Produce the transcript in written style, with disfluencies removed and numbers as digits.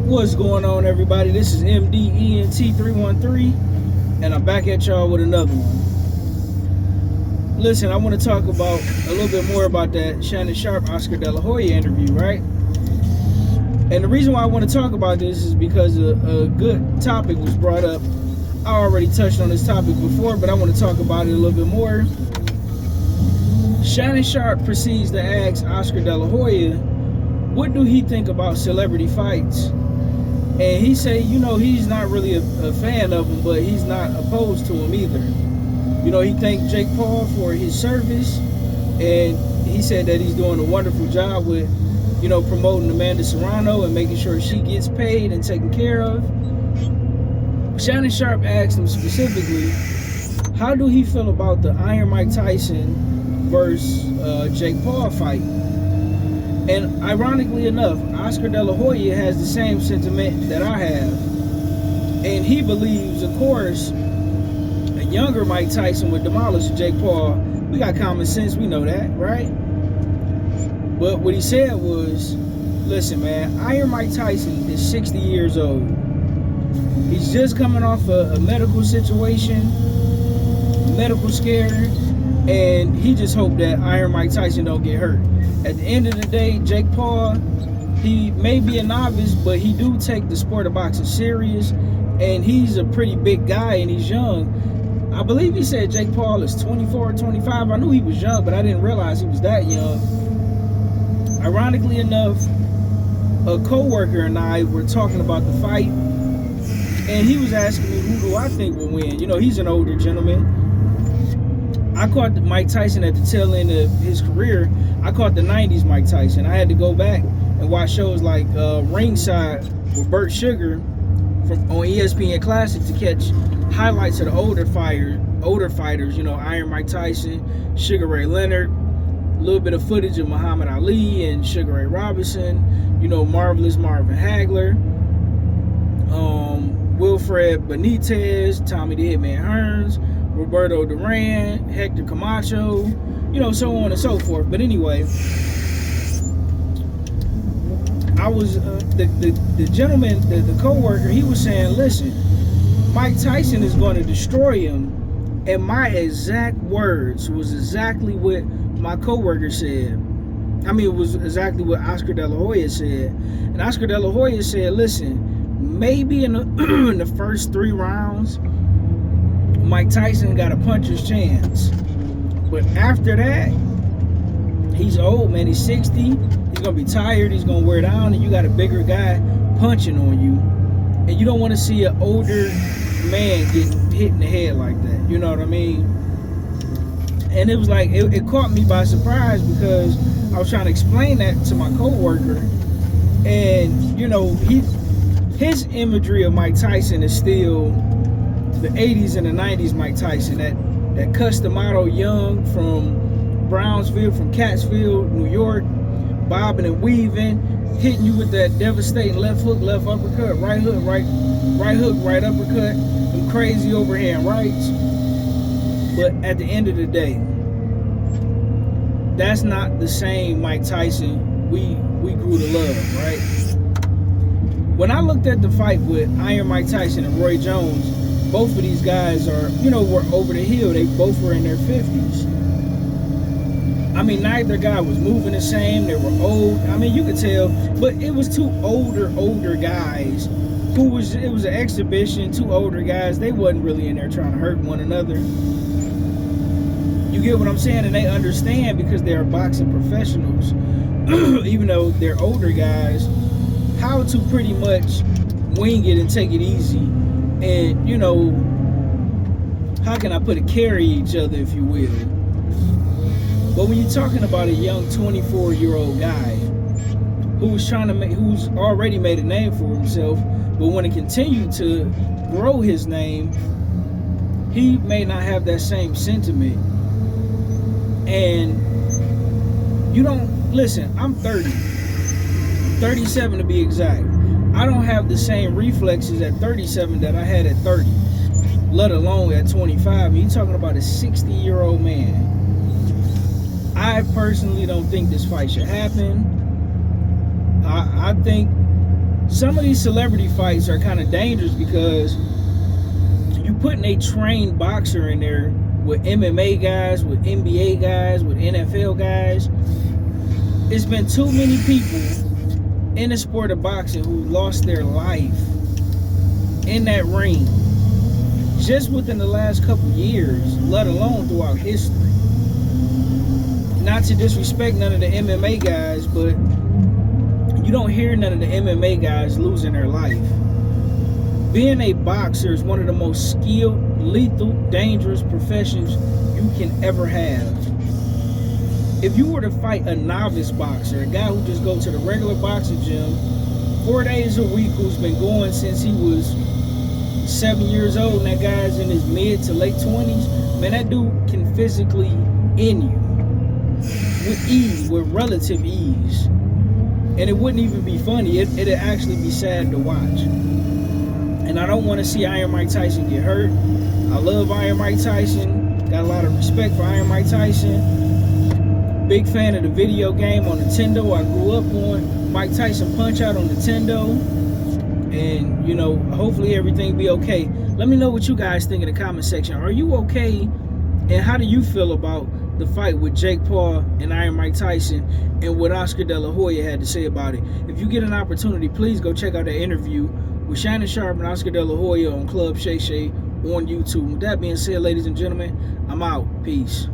What's going on, everybody? This is MDENT313, and I'm back at y'all with another one. Listen, I want to talk about a little bit more about that Shannon Sharpe Oscar De La Hoya interview, right? And the reason why I want to talk about this is because a good topic was brought up. I already touched on this topic before, but I want to talk about it a little bit more. Shannon Sharpe proceeds to ask Oscar De La Hoya, what do he think about celebrity fights? And he said, he's not really a fan of them, but he's not opposed to them either. He thanked Jake Paul for his service, and he said that he's doing a wonderful job with, promoting Amanda Serrano and making sure she gets paid and taken care of. Shannon Sharpe asked him specifically, how do he feel about the Iron Mike Tyson versus Jake Paul fight? And ironically enough, Oscar De La Hoya has the same sentiment that I have. And he believes, of course, a younger Mike Tyson would demolish Jake Paul. We got common sense, we know that, right? But what he said was, listen, man, Iron Mike Tyson is 60 years old. He's just coming off a medical situation, medical scare, and he just hoped that Iron Mike Tyson don't get hurt. At the end of the day, Jake Paul, he may be a novice, but he do take the sport of boxing serious, and he's a pretty big guy, and he's young. I believe he said Jake Paul is 24 or 25. I knew he was young, but I didn't realize he was that young. Ironically enough, a co-worker and I were talking about the fight, and he was asking me, who do I think will win? He's an older gentleman. I caught Mike Tyson at the tail end of his career. I caught the 90s Mike Tyson. I had to go back and watch shows like Ringside with Burt Sugar on ESPN Classic to catch highlights of the older fighters, Iron Mike Tyson, Sugar Ray Leonard, a little bit of footage of Muhammad Ali and Sugar Ray Robinson, Marvelous Marvin Hagler, Wilfred Benitez, Tommy the Hitman Hearns, Roberto Duran, Hector Camacho, so on and so forth. But anyway, I was the gentleman, the co-worker, he was saying, listen, Mike Tyson is going to destroy him. And my exact words was exactly what my co-worker said. I mean, it was exactly what Oscar De La Hoya said. And Oscar De La Hoya said, listen, maybe in the first 3 rounds, Mike Tyson got a puncher's chance. But after that, he's old, man. He's 60. He's going to be tired. He's going to wear down. And you got a bigger guy punching on you. And you don't want to see an older man getting hit in the head like that. You know what I mean? And it was like, it caught me by surprise because I was trying to explain that to my co-worker. And, his imagery of Mike Tyson is still the 80s and the 90s Mike Tyson, that customado young from Brownsville, from Catskill, New York, bobbing and weaving, hitting you with that devastating left hook, left uppercut, right hook, right hook, right uppercut, them crazy overhand rights. But at the end of the day, that's not the same Mike Tyson we grew to love, right? When I looked at the fight with Iron Mike Tyson and Roy Jones, both of these guys are, were over the hill. They both were in their 50s. I mean, neither guy was moving the same. They were old. I mean, you could tell. But it was two older guys it was an exhibition, two older guys. They wasn't really in there trying to hurt one another. You get what I'm saying? And they understand because they are boxing professionals, even though they're older guys, how to pretty much wing it and take it easy. And, how can I put it, carry each other, if you will. But when you're talking about a young 24-year-old guy who's already made a name for himself, but want to continue to grow his name, he may not have that same sentiment. And listen, I'm 30, 37 to be exact. I don't have the same reflexes at 37 that I had at 30, let alone at 25. You're talking about a 60-year-old man. I personally don't think this fight should happen. I think some of these celebrity fights are kind of dangerous because you putting a trained boxer in there with MMA guys, with NBA guys, with NFL guys. It's been too many people in the sport of boxing who lost their life in that ring just within the last couple years, let alone throughout history. Not to disrespect none of the MMA guys, but you don't hear none of the MMA guys losing their life. Being a boxer is one of the most skilled, lethal, dangerous professions you can ever have. If you were to fight a novice boxer, a guy who just goes to the regular boxing gym 4 days a week, who's been going since he was 7 years old, and that guy's in his mid to late 20s, man, that dude can physically end you with ease, with relative ease. And it wouldn't even be funny. It'd actually be sad to watch. And I don't want to see Iron Mike Tyson get hurt. I love Iron Mike Tyson. Got a lot of respect for Iron Mike Tyson. Big fan of the video game on Nintendo. I grew up on Mike Tyson Punch-Out on Nintendo. And, you know, hopefully everything be okay. Let me know what you guys think in the comment section. Are you okay? And how do you feel about the fight with Jake Paul and Iron Mike Tyson and what Oscar De La Hoya had to say about it? If you get an opportunity, please go check out that interview with Shannon, Sharpe, and Oscar De La Hoya on Club Shay Shay on YouTube. With that being said, ladies and gentlemen, I'm out. Peace.